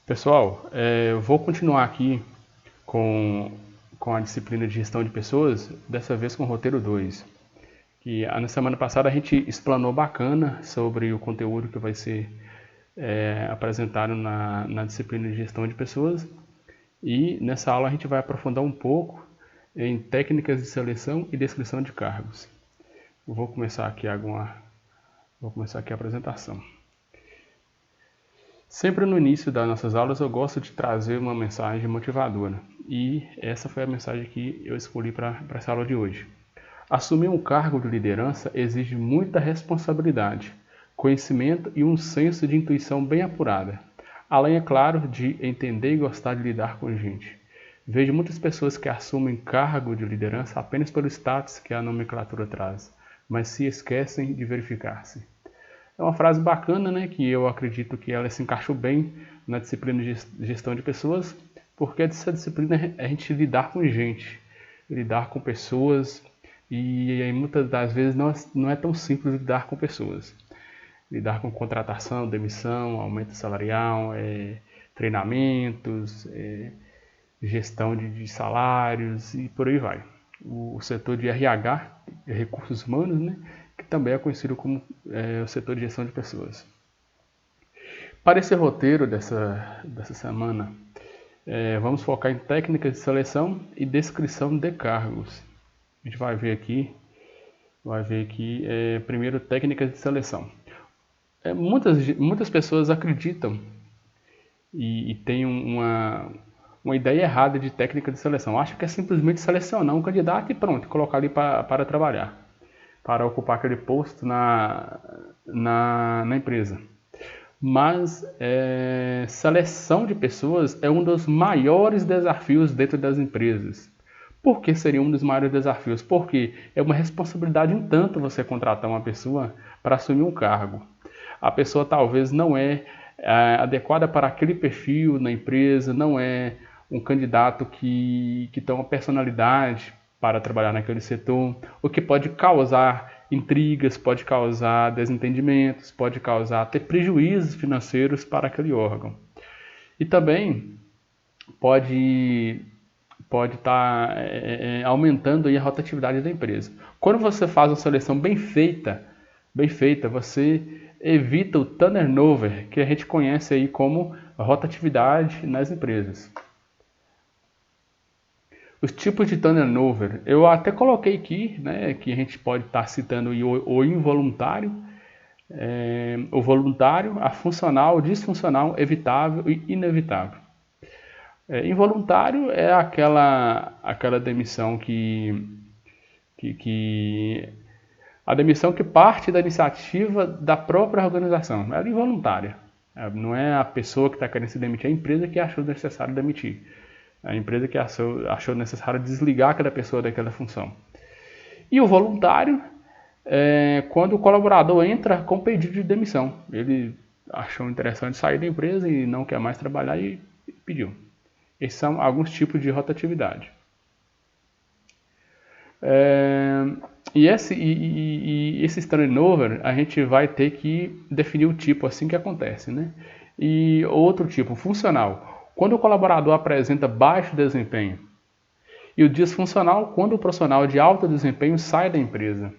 Pessoal, eu vou continuar aqui com a disciplina de gestão de pessoas, dessa vez com o roteiro 2. Na semana passada a gente explanou bacana sobre o conteúdo que vai ser apresentado na disciplina de gestão de pessoas, e nessa aula a gente vai aprofundar um pouco em técnicas de seleção e descrição de cargos. Vou começar aqui a apresentação. Sempre no início das nossas aulas eu gosto de trazer uma mensagem motivadora, e essa foi a mensagem que eu escolhi para essa aula de hoje. Assumir um cargo de liderança exige muita responsabilidade, conhecimento e um senso de intuição bem apurada, além, é claro, de entender e gostar de lidar com gente. Vejo muitas pessoas que assumem cargo de liderança apenas pelo status que a nomenclatura traz, mas se esquecem de verificar-se. É uma frase bacana, né, que eu acredito que ela se encaixou bem na disciplina de gestão de pessoas, porque essa disciplina é a gente lidar com gente, lidar com pessoas, e aí, muitas das vezes não é tão simples lidar com pessoas. Lidar com contratação, demissão, aumento salarial, treinamentos, gestão de salários e por aí vai. O setor de RH, recursos humanos, né, que também é conhecido como o setor de gestão de pessoas. Para esse roteiro dessa semana, vamos focar em técnicas de seleção e descrição de cargos. A gente vai ver aqui primeiro técnicas de seleção. Muitas pessoas acreditam e têm uma ideia errada de técnica de seleção. Acham que é simplesmente selecionar um candidato e pronto, colocar ali para trabalhar, para ocupar aquele posto na empresa. Mas seleção de pessoas é um dos maiores desafios dentro das empresas. Por que seria um dos maiores desafios? Porque é uma responsabilidade um tanto você contratar uma pessoa para assumir um cargo. A pessoa talvez não é adequada para aquele perfil na empresa, não é um candidato que tem uma personalidade para trabalhar naquele setor, o que pode causar intrigas, pode causar desentendimentos, pode causar até prejuízos financeiros para aquele órgão. E também pode estar aumentando aí a rotatividade da empresa. Quando você faz uma seleção bem feita, você evita o turnover, que a gente conhece aí como rotatividade nas empresas. Os tipos de turnover, eu até coloquei aqui, né, que a gente pode estar citando o involuntário, o voluntário, a funcional, disfuncional, evitável e inevitável. Involuntário é aquela demissão a demissão que parte da iniciativa da própria organização. Ela é involuntária. Não é a pessoa que está querendo se demitir, é a empresa que achou necessário demitir. A empresa que achou necessário desligar aquela pessoa daquela função. E o voluntário é quando o colaborador entra com pedido de demissão. Ele achou interessante sair da empresa e não quer mais trabalhar e pediu. Esses são alguns tipos de rotatividade. E esse turnover, a gente vai ter que definir o tipo assim que acontece, né? E outro tipo, funcional, quando o colaborador apresenta baixo desempenho. E o disfuncional, quando o profissional de alto desempenho sai da empresa.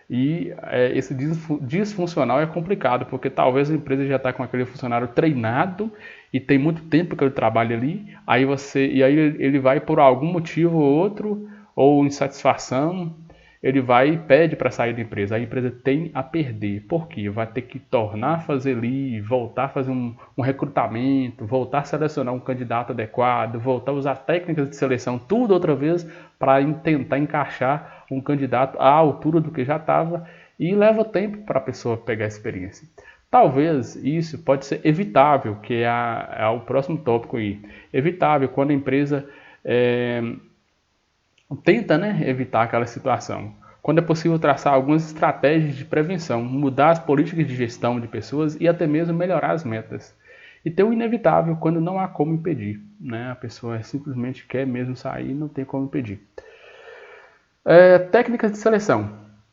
E esse disfuncional é complicado, porque talvez a empresa já está com aquele funcionário treinado e tem muito tempo que ele trabalha ali, aí ele vai por algum motivo ou outro, ou insatisfação, ele vai e pede para sair da empresa. A empresa tem a perder. Por quê? Vai ter que tornar a fazer ali, voltar a fazer um recrutamento, voltar a selecionar um candidato adequado, voltar a usar técnicas de seleção, tudo outra vez, para tentar encaixar um candidato à altura do que já estava, e leva tempo para a pessoa pegar a experiência. Talvez isso pode ser evitável, que é o próximo tópico aí. Evitável quando a empresa tenta, né, evitar aquela situação. Quando é possível traçar algumas estratégias de prevenção, mudar as políticas de gestão de pessoas e até mesmo melhorar as metas. E tem o inevitável quando não há como impedir, né? A pessoa simplesmente quer mesmo sair e não tem como impedir. Técnicas de seleção.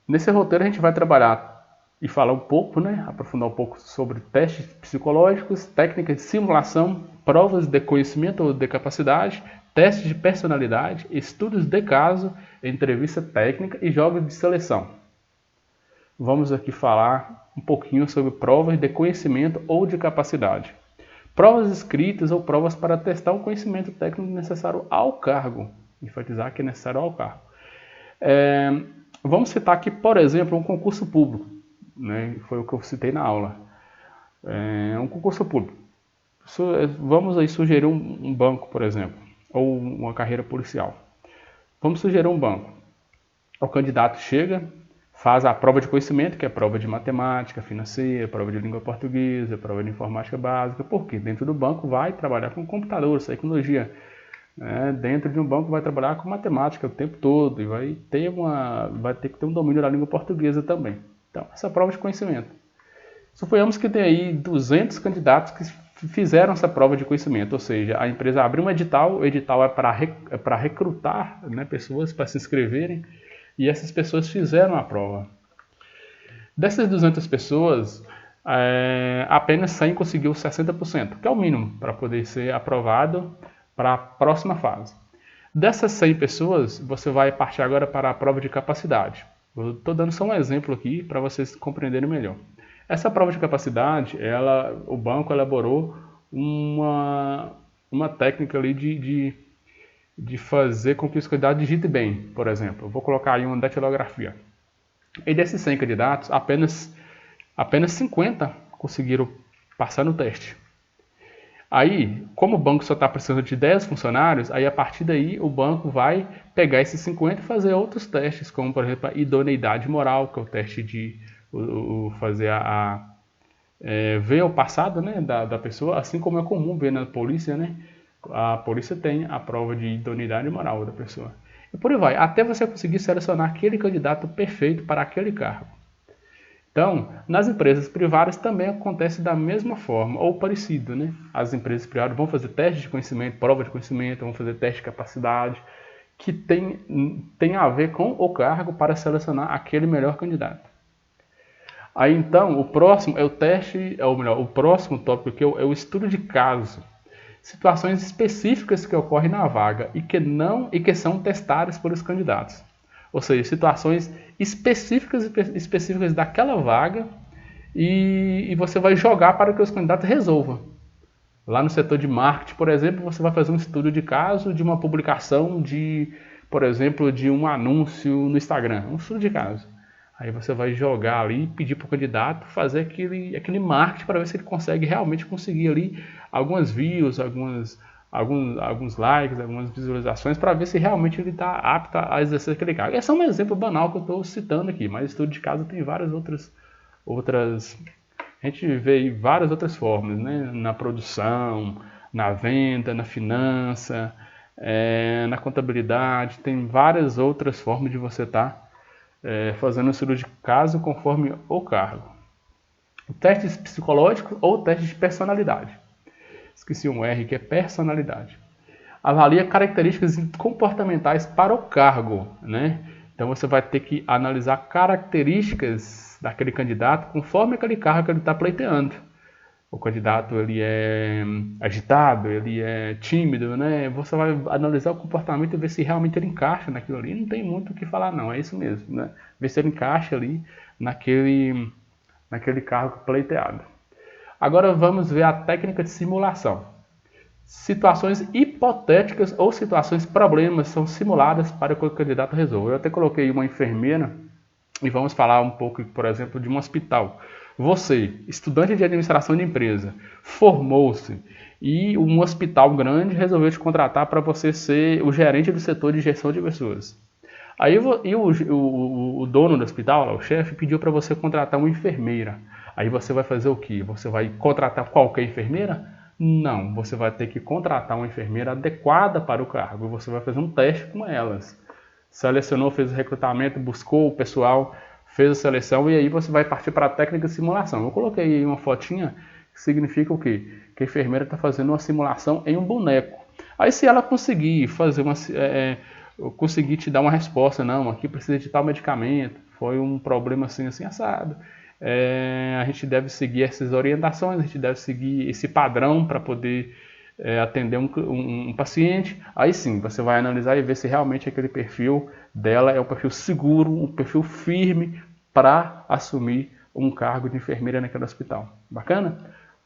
Nesse roteiro a gente vai trabalhar e falar um pouco, né, aprofundar um pouco sobre testes psicológicos, técnicas de simulação, provas de conhecimento ou de capacidade, testes de personalidade, estudos de caso, entrevista técnica e jogos de seleção. Vamos aqui falar um pouquinho sobre provas de conhecimento ou de capacidade. Provas escritas ou provas para testar o conhecimento técnico necessário ao cargo. Enfatizar que é necessário ao cargo. Vamos citar aqui, por exemplo, um concurso público, né? Foi o que eu citei na aula. Um concurso público. Vamos aí sugerir um banco, por exemplo, ou uma carreira policial. Vamos sugerir um banco. O candidato chega, faz a prova de conhecimento, que é a prova de matemática financeira, prova de língua portuguesa, prova de informática básica, porque dentro do banco vai trabalhar com computadores, tecnologia. Dentro de um banco vai trabalhar com matemática o tempo todo e vai ter que ter um domínio da língua portuguesa também. Então, essa é a prova de conhecimento. Suponhamos que tem aí 200 candidatos que fizeram essa prova de conhecimento, ou seja, a empresa abriu um edital, o edital é para recrutar, né, pessoas para se inscreverem, e essas pessoas fizeram a prova. Dessas 200 pessoas, apenas 100 conseguiu 60%, que é o mínimo para poder ser aprovado para a próxima fase. Dessas 100 pessoas, você vai partir agora para a prova de capacidade. Eu estou dando só um exemplo aqui para vocês compreenderem melhor. Essa prova de capacidade, o banco elaborou uma técnica ali de fazer com que os candidatos digitem bem, por exemplo. Eu vou colocar aí uma datilografia. E desses 100 candidatos, apenas 50 conseguiram passar no teste. Aí, como o banco só está precisando de 10 funcionários, aí a partir daí o banco vai pegar esses 50 e fazer outros testes, como por exemplo a idoneidade moral, que é o teste de fazer ver o passado, né, da pessoa, assim como é comum ver na polícia, né? A polícia tem a prova de idoneidade moral da pessoa. E por aí vai, até você conseguir selecionar aquele candidato perfeito para aquele cargo. Então, nas empresas privadas também acontece da mesma forma, ou parecido, né? As empresas privadas vão fazer teste de conhecimento, prova de conhecimento, vão fazer teste de capacidade, que tem a ver com o cargo para selecionar aquele melhor candidato. Aí então, o próximo é o teste, o próximo tópico é o estudo de caso. Situações específicas que ocorrem na vaga e que são testadas pelos candidatos. Ou seja, situações específicas daquela vaga e você vai jogar para que os candidatos resolvam. Lá no setor de marketing, por exemplo, você vai fazer um estudo de caso de uma publicação por exemplo, de um anúncio no Instagram. Um estudo de caso. Aí você vai jogar ali e pedir para o candidato fazer aquele marketing para ver se ele consegue realmente conseguir ali algumas views, alguns likes, algumas visualizações, para ver se realmente ele está apto a exercer aquele cargo. Esse é um exemplo banal que eu estou citando aqui, mas estudo de caso tem várias outras. A gente vê várias outras formas, né? Na produção, na venda, na finança, na contabilidade, tem várias outras formas de você estar fazendo um estudo de caso conforme o cargo. Testes psicológicos ou testes de personalidade. Esqueci um R, que é personalidade. Avalia características comportamentais para o cargo, né? Então você vai ter que analisar características daquele candidato conforme aquele cargo que ele está pleiteando. O candidato ele é agitado, ele é tímido, né? Você vai analisar o comportamento e ver se realmente ele encaixa naquilo ali. Não tem muito o que falar não, é isso mesmo, né? Ver se ele encaixa ali naquele cargo pleiteado. Agora vamos ver a técnica de simulação. Situações hipotéticas ou situações problemas são simuladas para que o candidato resolva. Eu até coloquei uma enfermeira e vamos falar um pouco, por exemplo, de um hospital. Você, estudante de administração de empresa, formou-se e um hospital grande resolveu te contratar para você ser o gerente do setor de gestão de pessoas. Aí o dono do hospital, o chefe, pediu para você contratar uma enfermeira. Aí você vai fazer o quê? Você vai contratar qualquer enfermeira? Não, você vai ter que contratar uma enfermeira adequada para o cargo. Você vai fazer um teste com elas. Selecionou, fez o recrutamento, buscou o pessoal, fez a seleção e aí você vai partir para a técnica de simulação. Eu coloquei aí uma fotinha que significa o quê? Que a enfermeira está fazendo uma simulação em um boneco. Aí se ela conseguir fazer conseguir te dar uma resposta, não, aqui precisa de tal medicamento, foi um problema assim, assim, assado. a gente deve seguir essas orientações, a gente deve seguir esse padrão para poder atender um paciente. Aí sim, você vai analisar e ver se realmente aquele perfil dela é um perfil seguro, um perfil firme para assumir um cargo de enfermeira naquele hospital. Bacana?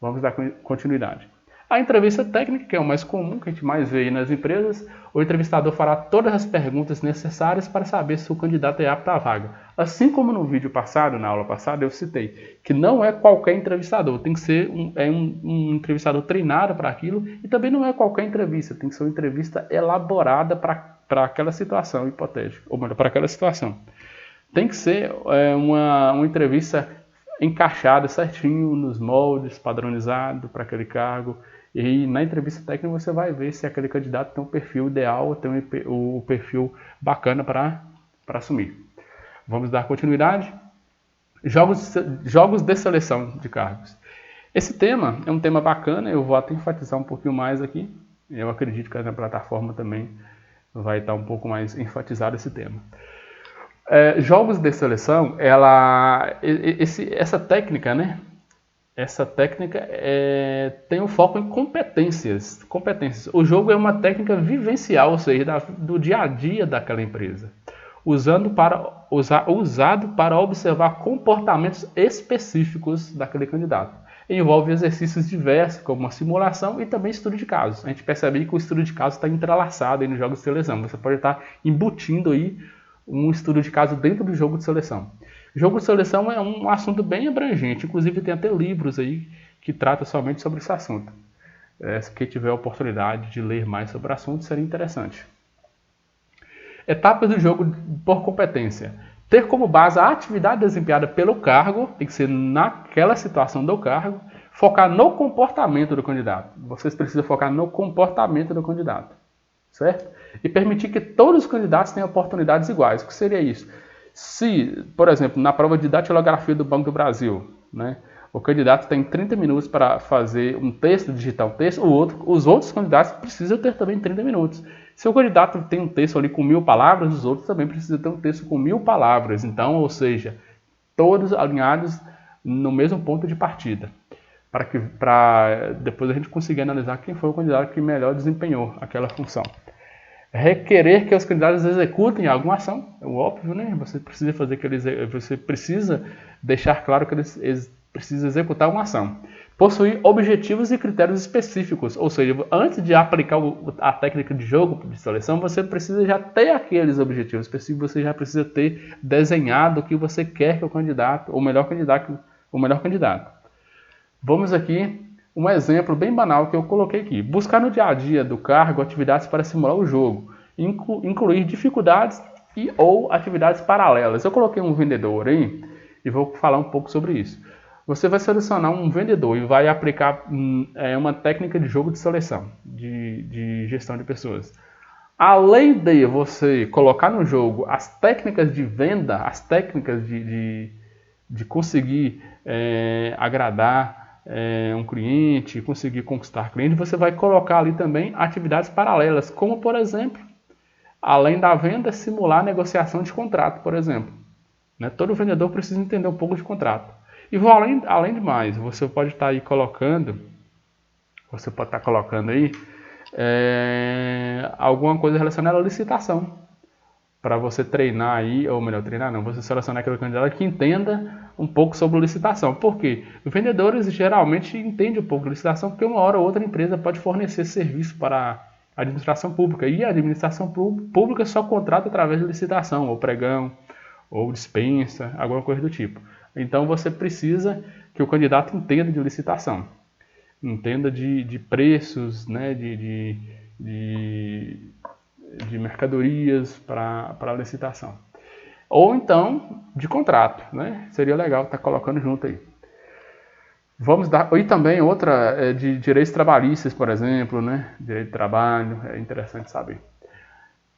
Vamos dar continuidade. A entrevista técnica, que é o mais comum, que a gente mais vê aí nas empresas, o entrevistador fará todas as perguntas necessárias para saber se o candidato é apto à vaga. Assim como no vídeo passado, na aula passada, eu citei que não é qualquer entrevistador, tem que ser um entrevistador treinado para aquilo, e também não é qualquer entrevista, tem que ser uma entrevista elaborada para aquela situação hipotética, ou melhor, para aquela situação. Tem que ser uma entrevista encaixada certinho nos moldes, padronizado para aquele cargo. E na entrevista técnica você vai ver se aquele candidato tem um perfil ideal, tem o perfil bacana para assumir. Vamos dar continuidade? Jogos de seleção de cargos. Esse tema é um tema bacana, eu vou até enfatizar um pouquinho mais aqui. Eu acredito que na plataforma também vai estar um pouco mais enfatizado esse tema. Jogos de seleção, essa técnica, né? Essa técnica tem um foco em competências. O jogo é uma técnica vivencial, ou seja, do dia a dia daquela empresa, usado para observar comportamentos específicos daquele candidato. Envolve exercícios diversos, como uma simulação e também estudo de casos. A gente percebe que o estudo de casos está entrelaçado aí nos jogos de seleção. Você pode estar embutindo aí um estudo de caso dentro do jogo de seleção. Jogo de seleção é um assunto bem abrangente, inclusive tem até livros aí que tratam somente sobre esse assunto. Se quem tiver a oportunidade de ler mais sobre o assunto, seria interessante. Etapas do jogo por competência. Ter como base a atividade desempenhada pelo cargo, tem que ser naquela situação do cargo, focar no comportamento do candidato. Vocês precisam focar no comportamento do candidato, certo? E permitir que todos os candidatos tenham oportunidades iguais. O que seria isso? Se, por exemplo, na prova de datilografia do Banco do Brasil, né, o candidato tem 30 minutos para fazer um texto, digitar um texto, os outros candidatos precisam ter também 30 minutos. Se o candidato tem um texto ali com 1000 palavras, os outros também precisam ter um texto com 1000 palavras. Então, ou seja, todos alinhados no mesmo ponto de partida, para depois a gente conseguir analisar quem foi o candidato que melhor desempenhou aquela função. Requerer que os candidatos executem alguma ação, é óbvio, né? Você precisa deixar claro que eles precisam executar uma ação. Possuir objetivos e critérios específicos, ou seja, antes de aplicar a técnica de jogo de seleção, você precisa já ter aqueles objetivos específicos, você já precisa ter desenhado o que você quer que o candidato, o melhor candidato. Vamos aqui um exemplo bem banal que eu coloquei aqui. Buscar no dia a dia do cargo atividades para simular o jogo. Incluir dificuldades ou atividades paralelas. Eu coloquei um vendedor aí e vou falar um pouco sobre isso. Você vai selecionar um vendedor e vai aplicar uma técnica de jogo de seleção, de gestão de pessoas. Além de você colocar no jogo as técnicas de venda, as técnicas de conseguir agradar um cliente, conseguir conquistar cliente, você vai colocar ali também atividades paralelas, como por exemplo, além da venda, simular a negociação de contrato, por exemplo. Todo vendedor precisa entender um pouco de contrato. E vou além de mais, você pode estar aí colocando, alguma coisa relacionada à licitação, para você treinar aí, ou melhor, treinar não, você selecionar aquele candidato que entenda um pouco sobre licitação. Por quê? Os vendedores geralmente entendem um pouco de licitação, porque uma hora ou outra empresa pode fornecer serviço para a administração pública, e a administração pública só contrata através de licitação, ou pregão, ou dispensa, alguma coisa do tipo. Então você precisa que o candidato entenda de licitação, entenda de preços, né, de mercadorias para a licitação. Ou então de contrato, né? Seria legal estar colocando junto aí. Vamos dar. E também outra de direitos trabalhistas, por exemplo, né? Direito de trabalho, é interessante saber.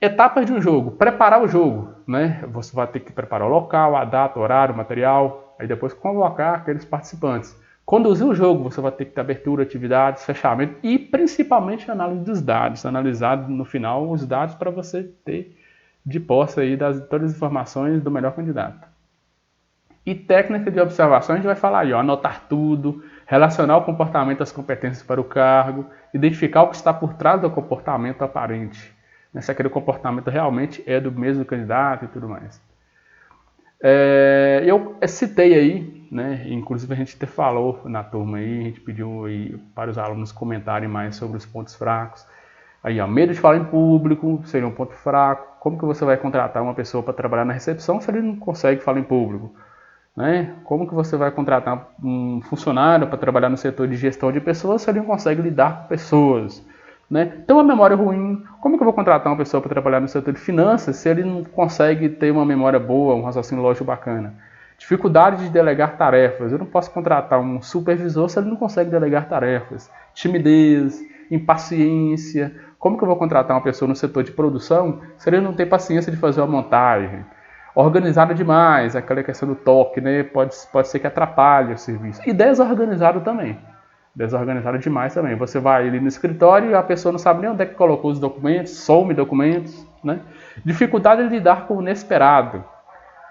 Etapas de um jogo. Preparar o jogo, né? Você vai ter que preparar o local, a data, o horário, o material, aí depois convocar aqueles participantes. Conduzir o jogo, você vai ter que ter abertura, atividades, fechamento e principalmente análise dos dados. Analisar no final os dados para você ter de posse aí todas as informações do melhor candidato. E técnica de observação, a gente vai falar aí, ó, anotar tudo, relacionar o comportamento às competências para o cargo, identificar o que está por trás do comportamento aparente, né, se aquele comportamento realmente é do mesmo candidato e tudo mais. Eu citei aí, né, inclusive a gente até falou na turma aí, a gente pediu aí para os alunos comentarem mais sobre os pontos fracos. Aí, ó, medo de falar em público seria um ponto fraco. Como que você vai contratar uma pessoa para trabalhar na recepção se ele não consegue falar em público? Né? Como que você vai contratar um funcionário para trabalhar no setor de gestão de pessoas se ele não consegue lidar com pessoas? Né? Tem uma memória ruim. Como que eu vou contratar uma pessoa para trabalhar no setor de finanças se ele não consegue ter uma memória boa, um raciocínio lógico bacana? Dificuldade de delegar tarefas. Eu não posso contratar um supervisor se ele não consegue delegar tarefas. Timidez, impaciência. Como que eu vou contratar uma pessoa no setor de produção se ele não tem paciência de fazer uma montagem? Organizado demais, aquela questão do toque, né? Pode ser que atrapalhe o serviço. E desorganizado também. Desorganizado demais também. Você vai ali no escritório e a pessoa não sabe nem onde é que colocou os documentos, some documentos, né? Dificuldade de lidar com o inesperado,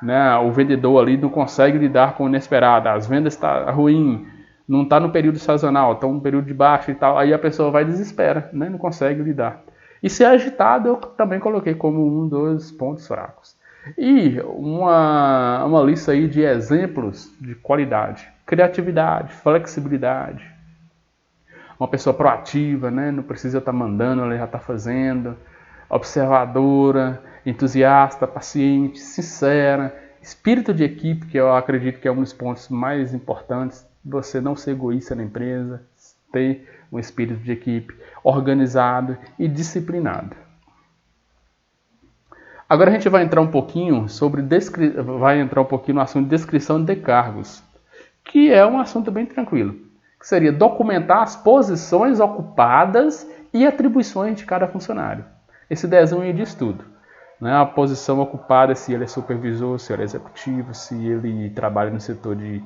né? O vendedor ali não consegue lidar com o inesperado. As vendas estão ruim, não está no período sazonal, está no período de baixa e tal. Aí a pessoa vai e desespera, né? Não consegue lidar. E ser agitado eu também coloquei como um dos pontos fracos. E uma lista aí de exemplos de qualidade: criatividade, flexibilidade, uma pessoa proativa, né? Não precisa estar mandando, ela já está fazendo, observadora, entusiasta, paciente, sincera, espírito de equipe, que eu acredito que é um dos pontos mais importantes, você não ser egoísta na empresa, ter um espírito de equipe organizado e disciplinado. Agora a gente vai entrar um pouquinho no assunto de descrição de cargos, que é um assunto bem tranquilo, que seria documentar as posições ocupadas e atribuições de cada funcionário. Esse desenho aí diz tudo, né? A posição ocupada, se ele é supervisor, se ele é executivo, se ele trabalha no setor de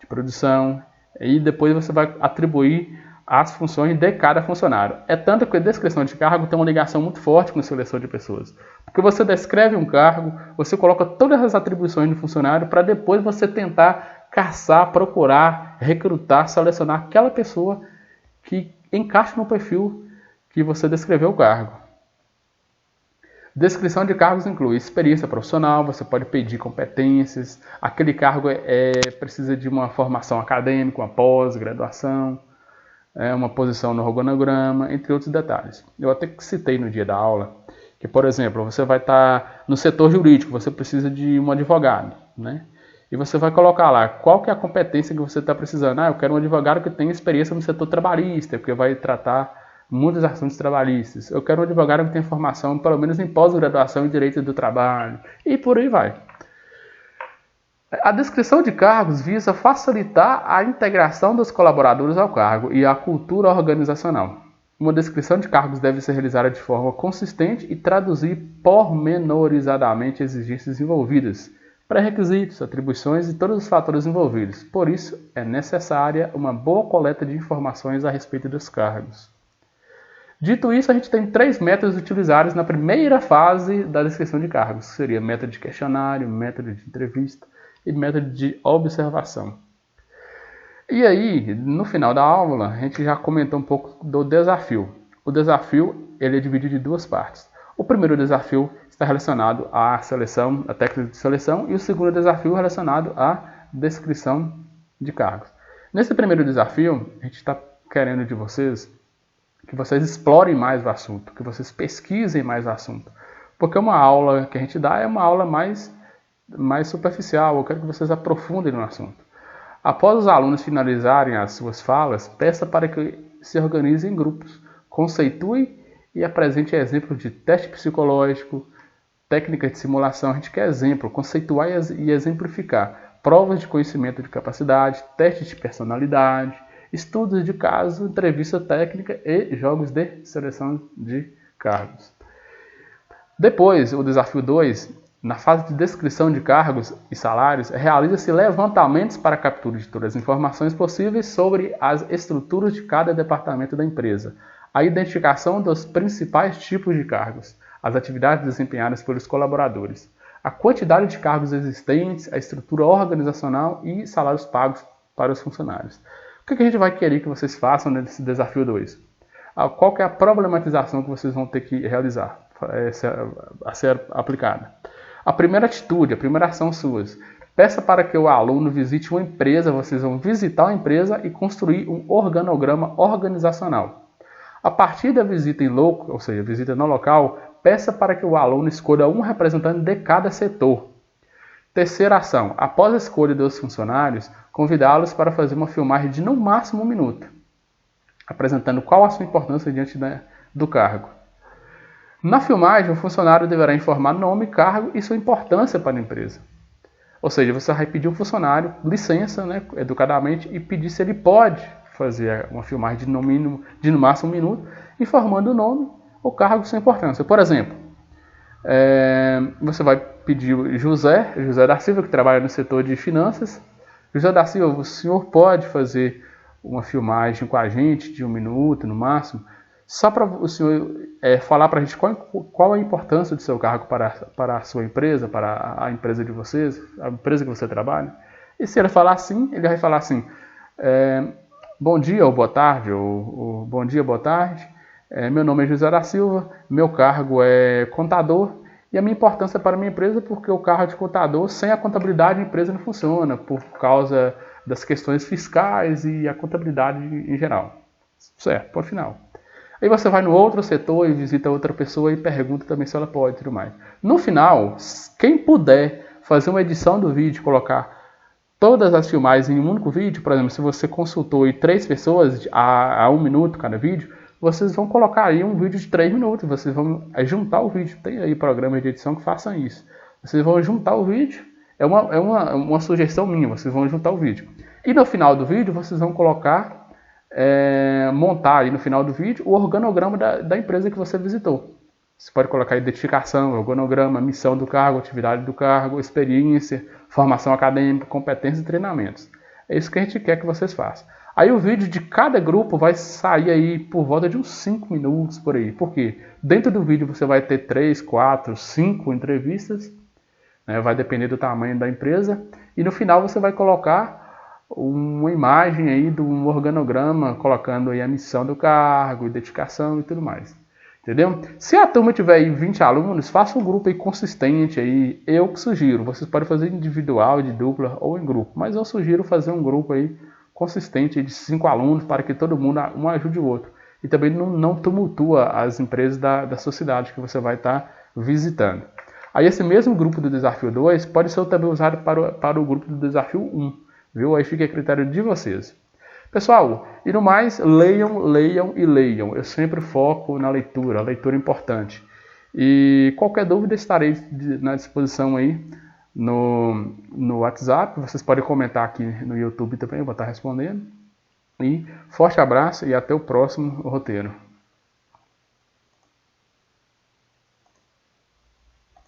produção, e depois você vai atribuir as funções de cada funcionário. É tanto que a descrição de cargo tem uma ligação muito forte com a seleção de pessoas. Porque você descreve um cargo, você coloca todas as atribuições do funcionário para depois você tentar caçar, procurar, recrutar, selecionar aquela pessoa que encaixa no perfil que você descreveu o cargo. Descrição de cargos inclui experiência profissional, você pode pedir competências, aquele cargo precisa de uma formação acadêmica, uma pós-graduação, uma posição no organograma, entre outros detalhes. Eu até citei no dia da aula que, por exemplo, você vai estar no setor jurídico, você precisa de um advogado, né? E você vai colocar lá qual que é a competência que você está precisando. Eu quero um advogado que tenha experiência no setor trabalhista, porque vai tratar muitos assuntos trabalhistas. Eu quero um advogado que tenha formação, pelo menos em pós-graduação em direito do trabalho, e por aí vai. A descrição de cargos visa facilitar a integração dos colaboradores ao cargo e a cultura organizacional. Uma descrição de cargos deve ser realizada de forma consistente e traduzir pormenorizadamente exigências envolvidas, pré-requisitos, atribuições e todos os fatores envolvidos. Por isso, é necessária uma boa coleta de informações a respeito dos cargos. Dito isso, a gente tem 3 métodos utilizados na primeira fase da descrição de cargos, que seria método de questionário, método de entrevista e método de observação. E aí, no final da aula, a gente já comentou um pouco do desafio. O desafio ele é dividido em 2 partes. O primeiro desafio está relacionado à seleção, à técnica de seleção, e o segundo desafio relacionado à descrição de cargos. Nesse primeiro desafio, a gente está querendo de vocês que vocês explorem mais o assunto, que vocês pesquisem mais o assunto. Porque uma aula que a gente dá é uma aula mais superficial, eu quero que vocês aprofundem no assunto. Após os alunos finalizarem as suas falas, peça para que se organizem em grupos, conceitue e apresente exemplos de teste psicológico, técnicas de simulação. A gente quer exemplo, conceituar e exemplificar, provas de conhecimento de capacidade, testes de personalidade, estudos de caso, entrevista técnica e jogos de seleção de cargos. Depois, o desafio 2, na fase de descrição de cargos e salários, realiza-se levantamentos para a captura de todas as informações possíveis sobre as estruturas de cada departamento da empresa, a identificação dos principais tipos de cargos, as atividades desempenhadas pelos colaboradores, a quantidade de cargos existentes, a estrutura organizacional e salários pagos para os funcionários. O que a gente vai querer que vocês façam nesse desafio 2? Qual que é a problematização que vocês vão ter que realizar, a ser aplicada? A primeira atitude, a primeira ação suas, peça para que o aluno visite uma empresa, vocês vão visitar uma empresa e construir um organograma organizacional. A partir da visita em loco, ou seja, visita no local, peça para que o aluno escolha um representante de cada setor. Terceira ação, após a escolha dos funcionários, convidá-los para fazer uma filmagem de no máximo 1 minuto, apresentando qual a sua importância diante do cargo. Na filmagem, o funcionário deverá informar nome, cargo e sua importância para a empresa. Ou seja, você vai pedir ao funcionário licença, educadamente, e pedir se ele pode fazer uma filmagem de no máximo 1 minuto, informando o nome, o cargo e sua importância. Por exemplo, você vai pedir José da Silva, que trabalha no setor de finanças. José da Silva, o senhor pode fazer uma filmagem com a gente de 1 minuto no máximo, só para o senhor falar para a gente qual a importância do seu cargo para a sua empresa, para a empresa de vocês, a empresa que você trabalha. E se ele falar sim, ele vai falar assim, bom dia ou boa tarde, ou bom dia, boa tarde, meu nome é José da Silva, meu cargo é contador, e a minha importância para a minha empresa porque o cargo de contador, sem a contabilidade, a empresa não funciona, por causa das questões fiscais e a contabilidade em geral. Certo, por final. Aí você vai no outro setor e visita outra pessoa e pergunta também se ela pode e tudo mais. No final, quem puder fazer uma edição do vídeo, colocar todas as filmagens em um único vídeo, por exemplo, se você consultou 3 pessoas a 1 minuto cada vídeo, vocês vão colocar aí um vídeo de 3 minutos, vocês vão juntar o vídeo, tem aí programas de edição que façam isso. Vocês vão juntar o vídeo, é uma sugestão minha, vocês vão juntar o vídeo. E no final do vídeo, vocês vão colocar, montar aí no final do vídeo o organograma da empresa que você visitou. Você pode colocar identificação, organograma, missão do cargo, atividade do cargo, experiência, formação acadêmica, competência e treinamentos. É isso que a gente quer que vocês façam. Aí o vídeo de cada grupo vai sair aí por volta de uns 5 minutos por aí. Por quê? Dentro do vídeo você vai ter 3, 4, 5 entrevistas, vai depender do tamanho da empresa. E no final você vai colocar uma imagem aí de um organograma, colocando aí a missão do cargo, identificação e tudo mais. Entendeu? Se a turma tiver aí 20 alunos, faça um grupo aí consistente aí. Eu que sugiro, vocês podem fazer individual, de dupla ou em grupo, mas eu sugiro fazer um grupo aí consistente de 5 alunos para que todo mundo um ajude o outro. E também não tumultua as empresas da sociedade que você vai estar visitando. Aí esse mesmo grupo do desafio 2 pode ser também usado para o grupo do desafio 1. Viu? Aí fica a critério de vocês. Pessoal, e no mais, leiam, leiam e leiam. Eu sempre foco na leitura, a leitura é importante. E qualquer dúvida estarei na disposição aí no WhatsApp. Vocês podem comentar aqui no YouTube também, eu vou estar respondendo. E forte abraço e até o próximo roteiro.